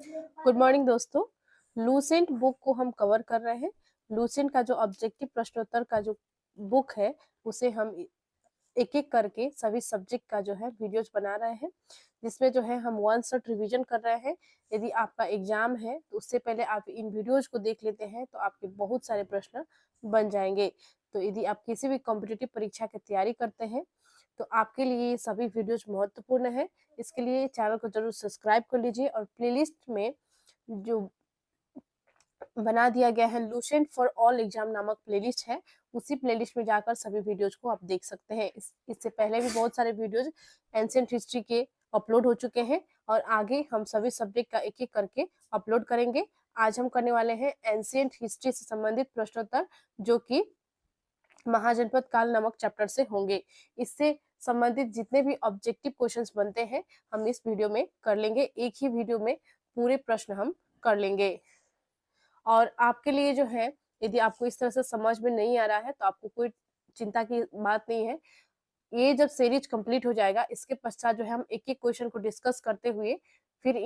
Good morning दोस्तों। Lucent book को हम कवर कर रहे हैं। लूसेंट का जो ऑब्जेक्टिव प्रश्नोत्तर का जो बुक है उसे हम एक एक करके सभी सब्जेक्ट का जो है वीडियोज बना रहे हैं, जिसमें जो है हम वन शॉट रिवीजन कर रहे हैं। यदि आपका एग्जाम है तो उससे पहले आप इन वीडियोज को देख लेते हैं तो आपके बहुत सारे प्रश्न बन जाएंगे। तो यदि आप किसी भी कॉम्पिटिटिव परीक्षा की तैयारी करते हैं तो आपके लिए ये सभी वीडियोज महत्वपूर्ण है। इसके लिए चैनल को जरूर सब्सक्राइब कर लीजिए और प्लेलिस्ट में जो बना दिया गया है लूसेंट फॉर ऑल एग्जाम नामक प्लेलिस्ट है, उसी प्लेलिस्ट में जाकर सभी वीडियोज को आप देख सकते हैं। इससे पहले भी बहुत सारे वीडियोज एंशिएंट हिस्ट्री के अपलोड हो चुके हैं और आगे हम सभी सब्जेक्ट का एक एक करके अपलोड करेंगे। आज हम करने वाले हैं एंशिएंट हिस्ट्री से संबंधित प्रश्नोत्तर, जो कि महाजनपद काल नामक चैप्टर से होंगे। इससे संबंधित जितने भी ऑब्जेक्टिव क्वेश्चंस बनते हैं हम इस वीडियो में कर लेंगे। एक ही वीडियो में पूरे प्रश्न हम कर लेंगे। और आपके लिए जो है, यदि आपको इस तरह से समझ में नहीं आ रहा है तो आपको कोई चिंता की बात नहीं है। ये जब सीरीज कंप्लीट हो जाएगा, इसके पश्चात जो है हम एक एक क्वेश्चन को डिस्कस करते हुए फिर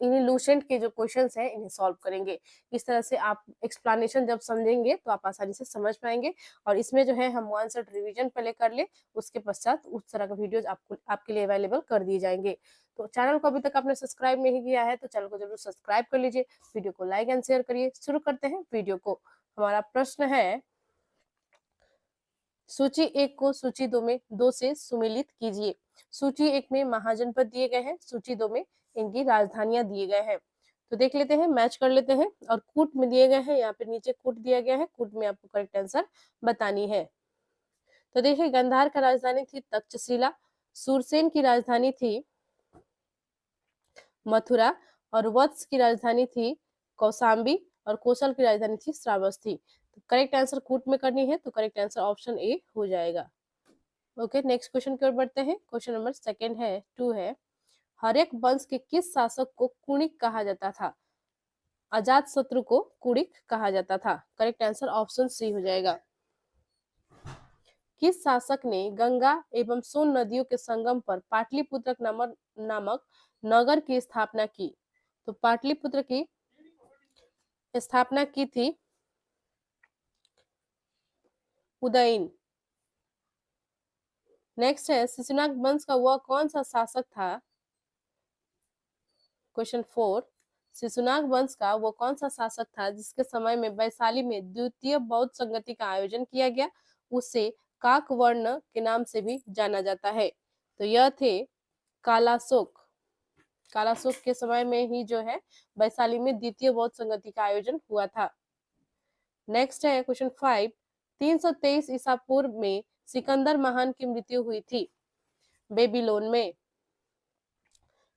इन्हीं लूसेंट के जो क्वेश्चंस हैं इन्हें सॉल्व करेंगे। इस तरह से आप एक्सप्लेनेशन जब समझेंगे तो आप आसानी से समझ पाएंगे। और इसमें जो है हम वन शॉट रिवीजन पहले कर ले, उसके पश्चात उस तरह का वीडियोज आपके लिए अवेलेबल कर दिए जाएंगे। तो चैनल को अभी तक आपने सब्सक्राइब नहीं किया है तो चैनल को जरूर सब्सक्राइब कर लीजिए, वीडियो को लाइक एंड शेयर करिए। शुरू करते हैं वीडियो को। हमारा प्रश्न है, सूची एक को सूची दो से सुमेलित कीजिए। सूची एक में महाजनपद दिए गए हैं, सूची दो में इनकी राजधानियां दिए गए हैं। तो देख लेते हैं, मैच कर लेते हैं। और कूट में दिए गए हैं, यहाँ पे नीचे कूट दिया गया है, कूट में आपको करेक्ट आंसर बतानी है। तो देखिए, गंधार का राजधानी थी तक्षशिला, सूरसेन की राजधानी थी मथुरा, और वत्स की राजधानी थी कौशाम्बी, और कौशल की राजधानी थी श्रावस्ती। तो करेक्ट आंसर कूट में करनी है तो करेक्ट आंसर ऑप्शन ए हो जाएगा। ओके, नेक्स्ट क्वेश्चन की ओर बढ़ते हैं। क्वेश्चन नंबर सेकंड है 2 है, हर्यक वंश के किस शासक को कुणिक कहा जाता था? अजात शत्रु को कुणिक कहा जाता था। करेक्ट आंसर ऑप्शन सी हो जाएगा। किस शासक ने गंगा एवं सोन नदियों के संगम पर पाटलिपुत्र नामक नगर की स्थापना की? तो पाटलिपुत्र की स्थापना की थी उदयन। नेक्स्ट है, शिशुनाग वंश का वह कौन सा शासक था? क्वेश्चन 4, शिशुनाग वंश का वो कौन सा शासक था जिसके समय में वैशाली में द्वितीय बौद्ध संगति का आयोजन किया गया? उसे काकवर्ण के नाम से भी जाना जाता है। तो यह थे कालाशोक। कालाशोक के समय में ही जो है वैशाली में द्वितीय बौद्ध संगति का आयोजन हुआ था। नेक्स्ट है क्वेश्चन 5, 323 ईसा पूर्व में सिकंदर महान की मृत्यु हुई थी बेबीलोन में।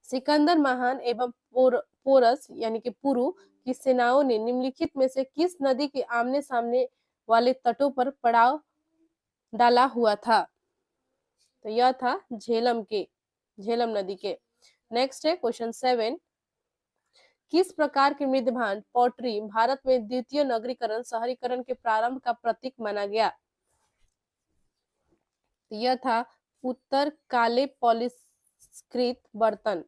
सिकंदर महान एवं पोरस यानी कि पुरु की सेनाओं ने निम्नलिखित में से किस नदी के आमने सामने वाले तटों पर पड़ाव डाला हुआ था? तो यह था झेलम नदी के। नेक्स्ट है क्वेश्चन 7, किस प्रकार के मृदभांड पॉटरी भारत में द्वितीय नगरीकरण शहरीकरण के प्रारंभ का प्रतीक माना गया? तो यह था उत्तर काले पॉलिशकृत बर्तन।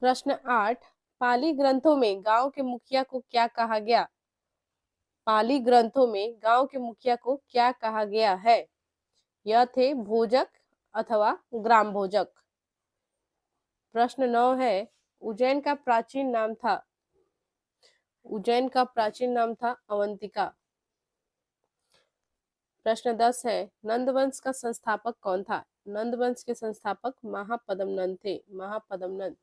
प्रश्न 8, पाली ग्रंथों में गांव के मुखिया को क्या कहा गया? पाली ग्रंथों में गांव के मुखिया को क्या कहा गया है? यह थे भोजक अथवा ग्राम भोजक। प्रश्न 9 है, उज्जैन का प्राचीन नाम था? उज्जैन का प्राचीन नाम था अवंतिका। प्रश्न 10 है, नंदवंश का संस्थापक कौन था? नंदवंश के संस्थापक महापद्मनंद थे, महापद्मनंद।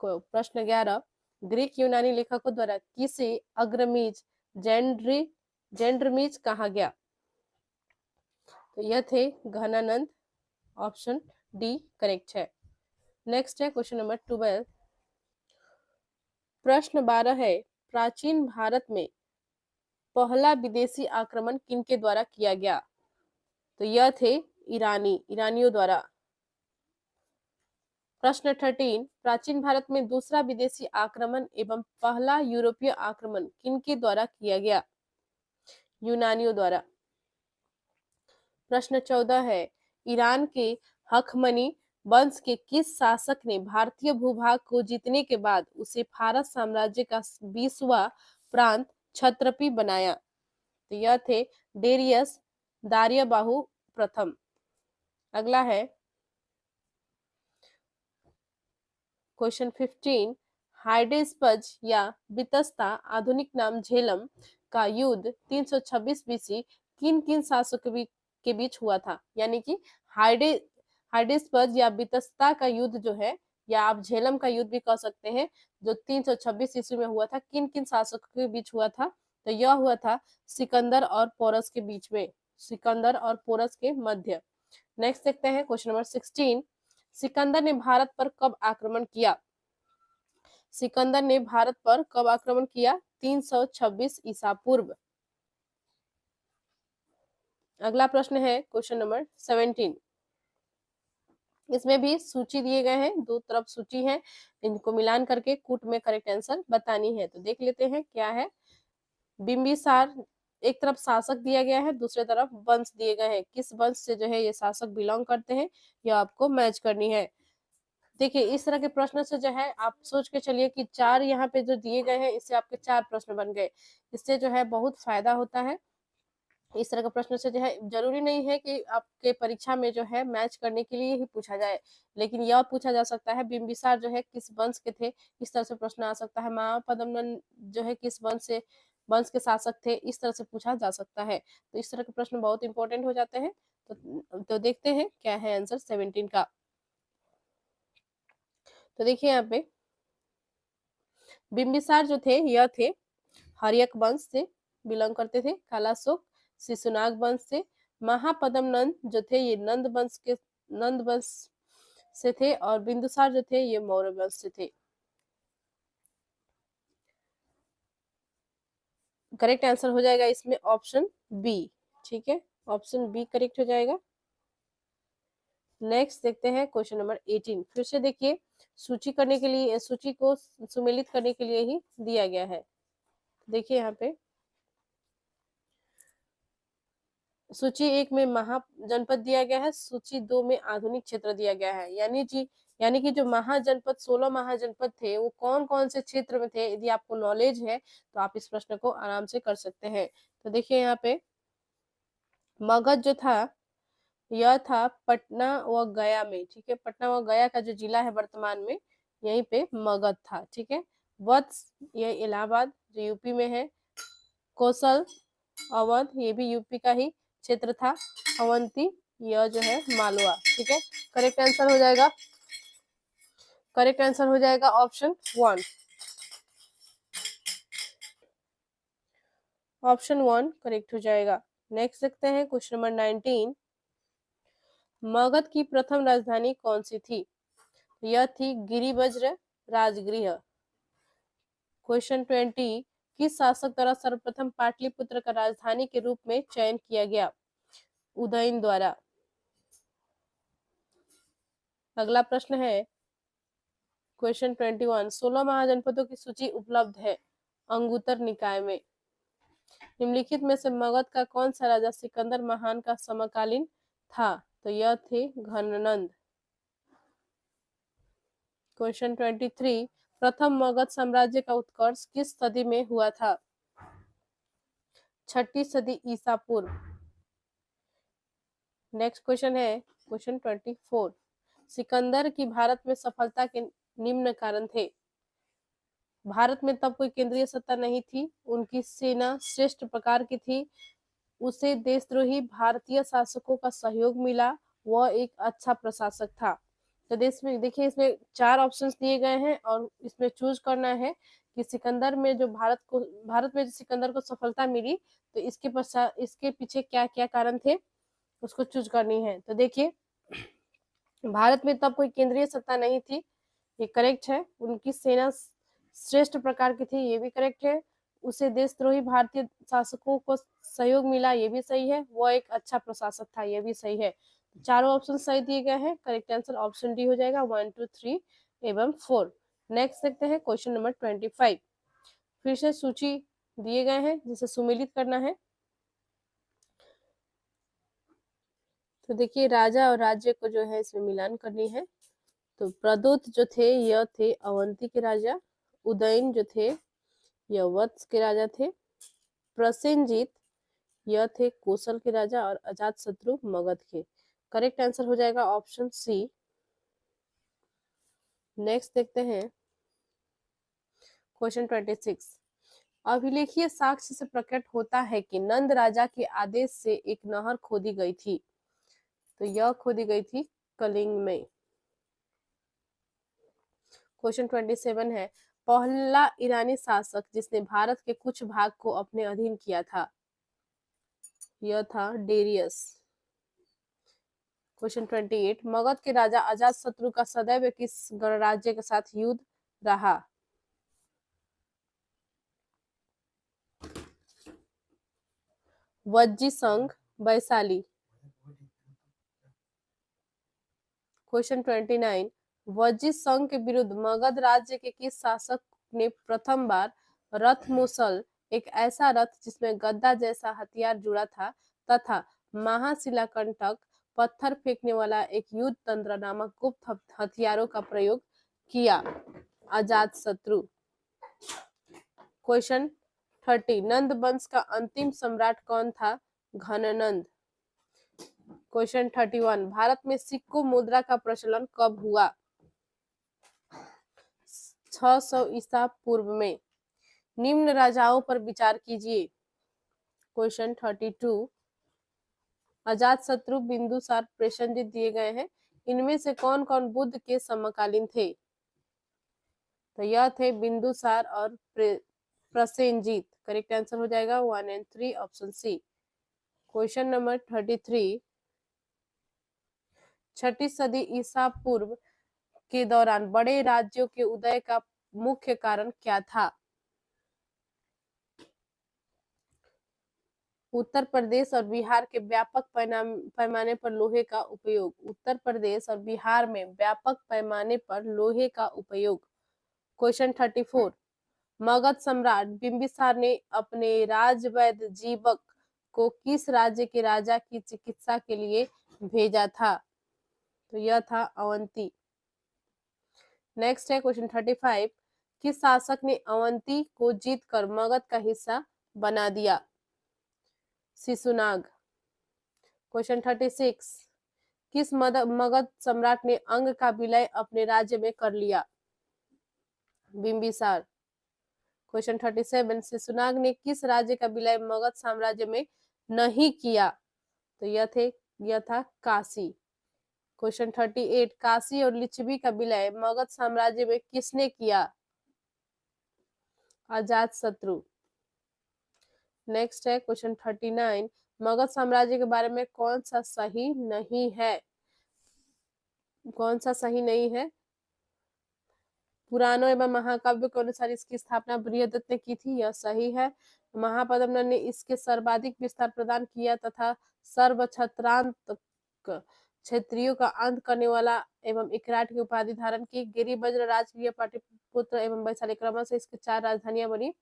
प्रश्न 11, ग्रीक यूनानी लेखकों द्वारा किसे अग्रमीज जेंड्रमीज कहा गया? तो यह थे घनानंद। ऑप्शन डी करेक्ट है। नेक्स्ट है क्वेश्चन नंबर 12, प्रश्न 12 है, प्राचीन भारत में पहला विदेशी आक्रमण किनके द्वारा किया गया? तो यह थे ईरानियों द्वारा। प्रश्न 13, प्राचीन भारत में दूसरा विदेशी आक्रमण एवं पहला यूरोपीय आक्रमण किनके द्वारा किया गया? यूनानियों द्वारा। प्रश्न 14 है, ईरान के हखमनी वंश के किस शासक ने भारतीय भूभाग को जीतने के बाद उसे फारस साम्राज्य का 20वां प्रांत क्षत्रपी बनाया? तो यह थे डेरियस दार्यबाहु प्रथम। अगला है क्वेश्चन 15, हाइडेस्पज या बितस्ता आधुनिक नाम झेलम का युद्ध 326 बीसी किन किन शासकों के बीच हुआ था? यानी कि हाइडेस्पज या बितस्ता का युद्ध जो है, या आप झेलम का युद्ध भी कह सकते हैं, जो 326 ईस्वी में हुआ था, किन किन शासकों के बीच हुआ था? तो यह हुआ था सिकंदर और पोरस के बीच में, सिकंदर और पोरस के मध्य। नेक्स्ट देखते हैं क्वेश्चन नंबर 16, सिकंदर ने भारत पर कब आक्रमण किया? सिकंदर ने भारत पर कब आक्रमण किया? 326 ईसा पूर्व। अगला प्रश्न है क्वेश्चन नंबर 17, इसमें भी सूची दिए गए हैं, दो तरफ सूची है, इनको मिलान करके कूट में करेक्ट आंसर बतानी है। तो देख लेते हैं क्या है। बिंबिसार, एक तरफ शासक दिया गया है, दूसरे तरफ वंश दिए गए हैं, किस वंश से जो है ये शासक बिलोंग करते हैं, यह आपको मैच करनी है। देखिए इस तरह के प्रश्न से जो है आप सोच के चलिए कि 4 यहाँ पे जो दिए गए हैं, इससे आपके 4 प्रश्न बन गए, इससे जो है बहुत फायदा होता है। इस तरह का प्रश्न से जो है जरूरी नहीं है कि आपके परीक्षा में जो है मैच करने के लिए ही पूछा जाए, लेकिन यह पूछा जा सकता है बिंबिसार जो है किस वंश के थे, इस तरह से प्रश्न आ सकता है। महापद्मनंद जो है किस वंश के शासक थे, इस तरह से पूछा जा सकता है। तो इस तरह के प्रश्न बहुत इंपॉर्टेंट हो जाते हैं। तो देखते हैं क्या है आंसर 17 का। तो देखिए यहाँ पे बिंबिसार जो थे, यह थे हर्यक वंश से बिलोंग करते थे, कालाशोक शिशुनाग वंश से, महापद्मनंद जो थे ये नंद वंश से थे, और बिंदुसार जो थे ये मौर्य वंश से थे। करेक्ट आंसर हो जाएगा इसमें ऑप्शन बी। ठीक है, ऑप्शन बी करेक्ट हो जाएगा। नेक्स्ट देखते हैं क्वेश्चन नंबर 18, फिर से देखिए सूची करने के लिए, सूची को सुमेलित करने के लिए ही दिया गया है। देखिए यहाँ पे सूची 1 में महाजनपद दिया गया है, सूची 2 में आधुनिक क्षेत्र दिया गया है। यानी कि जो महाजनपद 16 महाजनपद थे वो कौन कौन से क्षेत्र में थे, यदि आपको नॉलेज है तो आप इस प्रश्न को आराम से कर सकते हैं। तो देखिए यहाँ पे मगध जो था यह था पटना व गया में। ठीक है, पटना व गया का जो जिला है वर्तमान में, यहीं पे मगध था। ठीक है, वत्स ये इलाहाबाद जो यूपी में है, कौशल अवध ये भी यूपी का ही क्षेत्र था, अवंती यह जो है मालवा। ठीक है, करेक्ट आंसर हो जाएगा, करेक्ट आंसर हो जाएगा ऑप्शन 1। ऑप्शन 1 करेक्ट हो जाएगा। नेक्स्ट देखते हैं क्वेश्चन नंबर 19, मगध की प्रथम राजधानी कौन सी थी? यह थी गिरिवज्र राजगृह। क्वेश्चन 20, किस शासक द्वारा सर्वप्रथम पाटलिपुत्र का राजधानी के रूप में चयन किया गया? उदयन द्वारा। अगला प्रश्न है क्वेश्चन 21, 16 महाजनपदों की सूची उपलब्ध है अंगुत्तर निकाय में। निम्नलिखित में से मगध का कौन सा राजा सिकंदर महान का समकालीन था? तो यह थे घननंद। क्वेश्चन 23, प्रथम मगध साम्राज्य का उत्कर्ष किस सदी में हुआ था? 6ठी सदी ईसा पूर्व। नेक्स्ट क्वेश्चन है क्वेश्चन 24, सिकंदर की भारत में सफलता के निम्न कारण थे। भारत में तब कोई केंद्रीय सत्ता नहीं थी, उनकी सेना श्रेष्ठ प्रकार की थी, उसे देशद्रोही भारतीय शासकों का सहयोग मिला, वह एक अच्छा प्रशासक था। तो देश में देखिए इसमें 4 ऑप्शंस दिए गए हैं और इसमें चूज करना है कि सिकंदर में जो भारत में जो सिकंदर को सफलता मिली, तो इसके पीछे क्या क्या कारण थे उसको चूज करनी है। तो देखिए भारत में तब कोई केंद्रीय सत्ता नहीं थी, ये करेक्ट है। उनकी सेना श्रेष्ठ प्रकार की थी, ये भी करेक्ट है। उसे देशद्रोही भारतीय शासकों को सहयोग मिला, ये भी सही है। वो एक अच्छा प्रशासक था, ये भी सही है। चारों ऑप्शन सही दिए गए हैं, करेक्ट आंसर ऑप्शन डी हो जाएगा 1, 2, 3 एवं 4। नेक्स्ट देखते हैं क्वेश्चन नंबर 25, फिर से सूची दिए गए हैं जिसे सुमेलित करना है। तो देखिए राजा और राज्य को जो है इसमें मिलान करनी है। तो प्रदूत जो थे यह थे अवंती के राजा, उदयन जो थे यह वत्स के राजा थे, प्रसेनजीत यह थे कोसल के राजा और अजात शत्रु मगध के। करेक्ट आंसर हो जाएगा ऑप्शन सी। नेक्स्ट देखते हैं क्वेश्चन 26। अभिलेखीय साक्ष्य से प्रकट होता है कि नंद राजा के आदेश से एक नहर खोदी गई थी। तो यह खोदी गई थी कलिंग में। क्वेश्चन 27 है, पहला ईरानी शासक जिसने भारत के कुछ भाग को अपने अधीन किया था, यह था डेरियस। क्वेश्चन 28, मगध के राजा अजातशत्रु का सदैव किस गणराज्य के साथ युद्ध रहा? वज्जी संघ, वैशाली। क्वेश्चन 29, वज्जी संघ के विरुद्ध मगध राज्य के किस शासक ने प्रथम बार रथ मुसल, एक ऐसा रथ जिसमें गद्दा जैसा हथियार जुड़ा था, तथा महाशिलाकंटक, पत्थर फेंकने वाला एक युद्ध तंत्र नामक गुप्त हथियारों का प्रयोग किया? अजातशत्रु। क्वेश्चन 30, नंद वंश का अंतिम सम्राट कौन था? घननंद। क्वेश्चन 31, भारत में सिक्कों मुद्रा का प्रचलन कब हुआ? 600 ईसा पूर्व में। निम्न राजाओं पर विचार कीजिए। क्वेश्चन 32, अजातशत्रु, बिंदुसार, प्रसेनजीत दिए गए हैं, इनमें से कौन कौन बुद्ध के समकालीन थे? तो यह थे बिंदुसार और प्रसेनजीत। करेक्ट आंसर हो जाएगा 1 और 3 ऑप्शन सी। क्वेश्चन नंबर 33, छठी सदी ईसा पूर्व के दौरान बड़े राज्यों के उदय का मुख्य कारण क्या था? उत्तर प्रदेश और बिहार के व्यापक पैमाने पर लोहे का उपयोग। उत्तर प्रदेश और बिहार में व्यापक पैमाने पर लोहे का उपयोग। क्वेश्चन 34, मगध सम्राट बिंबिसार ने अपने राजवैद्य जीवक को किस राज्य के राजा की चिकित्सा के लिए भेजा था? तो यह था अवंती। नेक्स्ट है क्वेश्चन 35, किस शासक ने अवंती को जीतकर मगध का हिस्सा बना दिया? शिशुनाग। क्वेश्चन 36, किस मगध सम्राट ने अंग का विलय अपने राज्य में कर लिया? बिंबिसार। क्वेश्चन 37, शिशुनाग ने किस राज्य का विलय मगध साम्राज्य में नहीं किया? तो यह था काशी। क्वेश्चन 38, काशी और लिच्छवी का विलय मगध साम्राज्य में किसने किया? अजातशत्रु। नेक्स्ट है क्वेश्चन 39, मगध साम्राज्य के बारे में कौन सा सही नहीं है? कौन सा सही नहीं है? पुराणों एवं महाकाव्य के अनुसार इसकी स्थापना बृहदत्त ने की थी, यह सही है। महापद्मनाभ ने इसके सर्वाधिक विस्तार प्रदान किया तथा सर्वछत्रांत क्षत्रियों का अंत करने वाला एवं इकराट की उपाधि धारण की। गिरिवज्र, राजकीय, पाटलिपुत्र एवं वैशाली क्रमश से इसकी 4 राजधानियां बनी।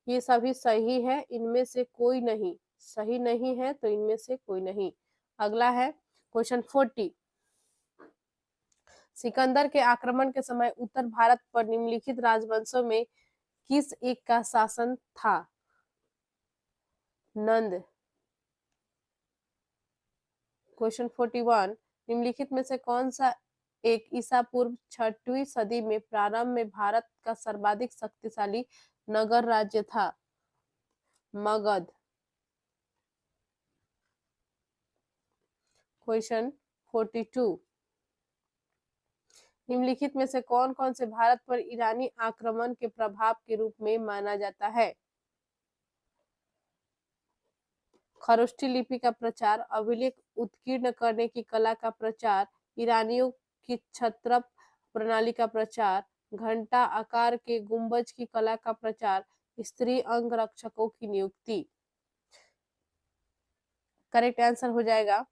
ये सभी सही है, इनमें से कोई नहीं। सही नहीं है तो इनमें से कोई नहीं। अगला है क्वेश्चन 40, सिकंदर के आक्रमण के समय उत्तर भारत पर निम्नलिखित राजवंशों में किस एक का शासन था? नंद। क्वेश्चन 41, निम्नलिखित में से कौन सा एक ईसा पूर्व 6वीं सदी में प्रारंभ में भारत का सर्वाधिक शक्तिशाली नगर राज्य था? मगध। क्वेश्चन 42, निम्नलिखित में से कौन कौन से भारत पर ईरानी आक्रमण के प्रभाव के रूप में माना जाता है? खरोष्ठी लिपि का प्रचार, अभिलेख उत्कीर्ण करने की कला का प्रचार, ईरानियों की छत्रप प्रणाली का प्रचार, घंटा आकार के गुंबज की कला का प्रचार, स्त्री अंग रक्षकों की नियुक्ति। करेक्ट आंसर हो जाएगा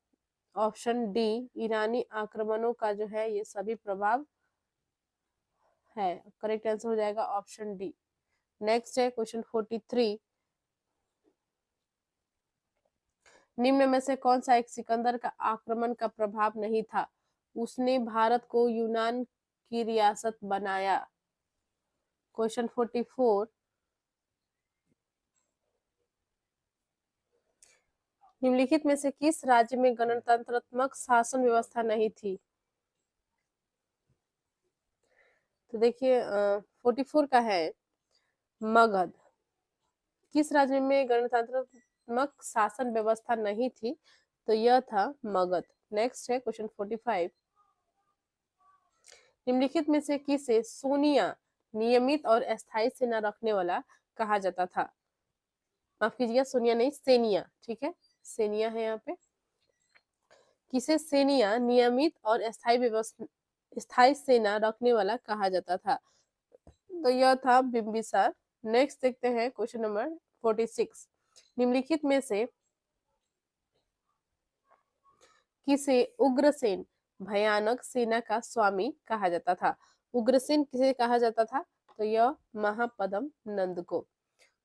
ऑप्शन डी, ईरानी आक्रमणों का जो है ये सभी प्रभाव है। करेक्ट आंसर हो जाएगा ऑप्शन डी। नेक्स्ट है क्वेश्चन 43, निम्न में से कौन सा एक सिकंदर का आक्रमण का प्रभाव नहीं था? उसने भारत को यूनान की रियासत बनाया? क्वेश्चन 44, निम्नलिखित में से किस राज्य में गणतंत्रात्मक शासन व्यवस्था नहीं थी? तो देखिए 44 का है मगध। किस राज्य में गणतंत्रात्मक शासन व्यवस्था नहीं थी? तो यह था मगध। नेक्स्ट है क्वेश्चन 45, निम्नलिखित में से किसे सोनिया नियमित और अस्थायी सेना रखने वाला कहा जाता था? माफ कीजिएगा, सोनिया नहीं, सेनिया। ठीक है, सेनिया है यहाँ पे। किसे सेनिया नियमित और स्थायी सेना रखने वाला कहा जाता था? तो यह था बिंबिसार। नेक्स्ट देखते हैं क्वेश्चन नंबर 46, निम्नलिखित में से किसे उग्रसेन भयानक सेना का स्वामी कहा जाता था? उग्रसेन किसे कहा जाता था? तो यह महापद्म नंद को।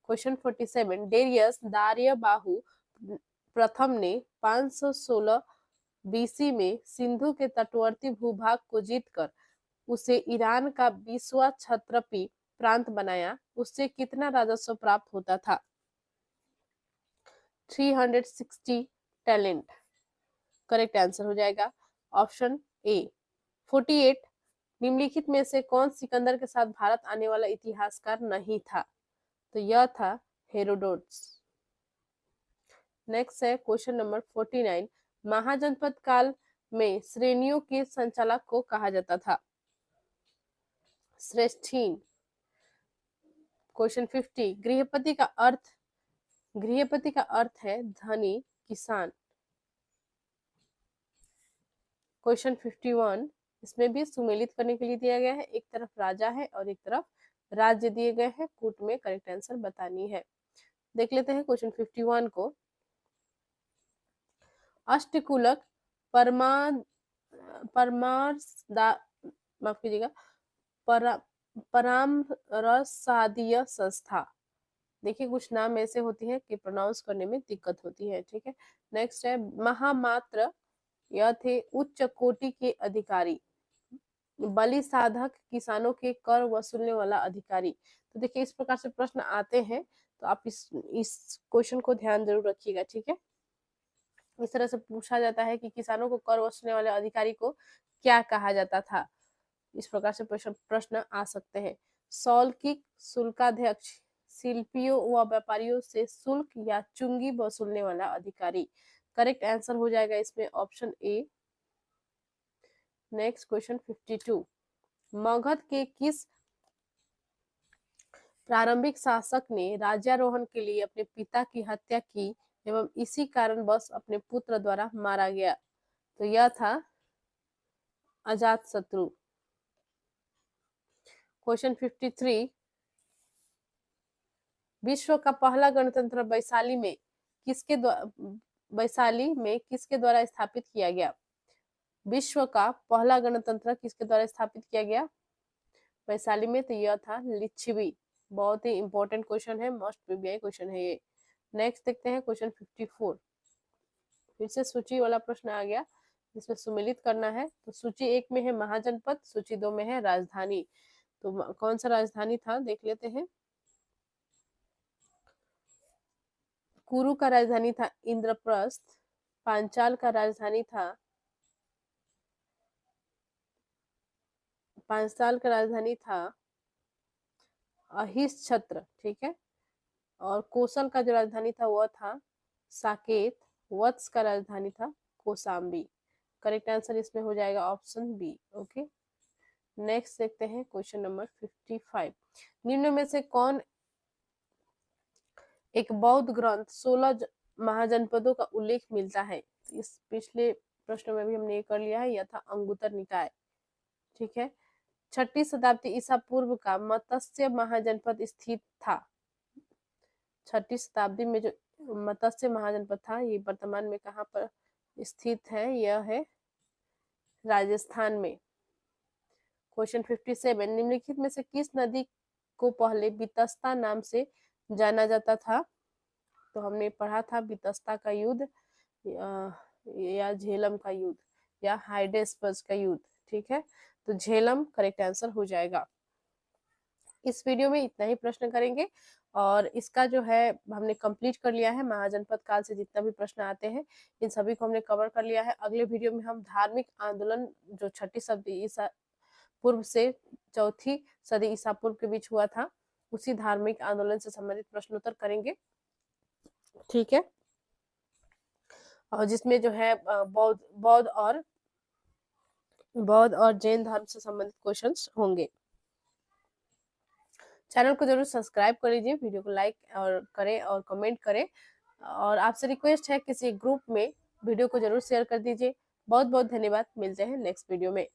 क्वेश्चन 47, डेरियस दार्यबाहु प्रथम ने 516 बीसी में सिंधु के तटवर्ती भूभाग को जीतकर उसे ईरान का 20वां क्षत्रपी प्रांत बनाया। उससे कितना राजस्व प्राप्त होता था? 360 टैलेंट करेक्ट आंसर हो जाएगा ऑप्शन ए। 48, निम्नलिखित में से कौन सिकंदर के साथ भारत आने वाला इतिहासकार नहीं था? तो यह था हेरोडोटस। नेक्स्ट है क्वेश्चन नंबर 49, महाजनपद काल में श्रेणियों के संचालक को कहा जाता था? श्रेष्ठीन। क्वेश्चन 50, गृहपति का अर्थ है धनी किसान। क्वेश्चन 51, इसमें भी सुमेलित करने के लिए दिया गया है, एक तरफ राजा है और एक तरफ राज्य दिए गए हैं, कूट में करेक्ट आंसर बतानी है। देख लेते हैं क्वेश्चन 51 को। अष्टकुलक माफ कीजिएगा, परामरसादीय संस्था। देखिए कुछ नाम ऐसे होती है कि प्रोनाउंस करने में दिक्कत होती है। ठीक है, नेक्स्ट है महामात्र, यह थे उच्च कोटि के अधिकारी। बलि साधक, किसानों के कर वसूलने वाला अधिकारी। तो देखिए इस प्रकार से प्रश्न आते हैं, तो आप इस क्वेश्चन को ध्यान जरूर रखिएगा। ठीक है, इस तरह से पूछा जाता है कि किसानों को कर वसूलने वाले अधिकारी को क्या कहा जाता था। इस प्रकार से प्रश्न आ सकते हैं। सौल्किक शुल्काध्यक्ष, शिल्पियों व व्यापारियों से शुल्क या चुंगी वसूलने वाला अधिकारी। करेक्ट आंसर हो जाएगा इसमें option A. Next question 52, Magadh के किस प्रारंभिक शासक ने राज्यारोहण के लिए अपने पिता की हत्या की एवं इसी कारणवश अपने पुत्र द्वारा मारा गया? तो यह था अजातशत्रु। क्वेश्चन 53, विश्व का पहला गणतंत्र वैशाली में किसके द्वारा स्थापित किया गया? विश्व का पहला गणतंत्र किसके द्वारा स्थापित किया गया वैशाली में? तो यह था लिच्छवी। बहुत ही इंपॉर्टेंट क्वेश्चन है, मस्ट प्रीवियस क्वेश्चन है ये। नेक्स्ट देखते हैं क्वेश्चन 54, फिर से सूची वाला प्रश्न आ गया जिसमें सुमेलित करना है। तो सूची 1 में है महाजनपद, सूची 2 में है राजधानी। तो कौन सा राजधानी था देख लेते हैं। कुरु का राजधानी था इंद्रप्रस्थ। पांचाल का राजधानी था अहिच्छत्र। ठीक है, और कोसल का जो राजधानी था वह था साकेत। वत्स का राजधानी था कोसाम्बी। करेक्ट आंसर इसमें हो जाएगा ऑप्शन बी। ओके, नेक्स्ट देखते हैं क्वेश्चन नंबर 55, निम्न में से कौन एक बौद्ध ग्रंथ 16 महाजनपदों का उल्लेख मिलता है? इस पिछले प्रश्न में भी हमने ये कर लिया है, यह था अंगुत्तर निकाय। ठीक है, 6ठी शताब्दी ईसा पूर्व का मत्स्य महाजनपद स्थित था। 6ठी शताब्दी में जो मत्स्य महाजनपद था ये वर्तमान में कहाँ पर स्थित है? यह है राजस्थान में। क्वेश्चन 57, निम्नलिखित में से किस नदी को पहले वितस्ता नाम से जाना जाता था? तो हमने पढ़ा था वितस्ता का युद्ध या झेलम का युद्ध, या हाइडेस्पर्स का युद्ध। ठीक है, तो झेलम करेक्ट आंसर हो जाएगा। इस वीडियो में इतना ही प्रश्न करेंगे और इसका जो है हमने कंप्लीट कर लिया है। महाजनपद काल से जितना भी प्रश्न आते हैं इन सभी को हमने कवर कर लिया है। अगले वीडियो में हम धार्मिक आंदोलन जो 6ठी सदी ईसा पूर्व से 4थी सदी ईसा पूर्व के बीच हुआ था, उसी धार्मिक आंदोलन से संबंधित प्रश्नोत्तर करेंगे। ठीक है, और जिसमें जो है बौद्ध और जैन धर्म से संबंधित क्वेश्चंस होंगे। चैनल को जरूर सब्सक्राइब कर लीजिए, वीडियो को लाइक और करें और कमेंट करें, और आपसे रिक्वेस्ट है किसी ग्रुप में वीडियो को जरूर शेयर कर दीजिए। बहुत बहुत धन्यवाद, मिलते हैं नेक्स्ट वीडियो में।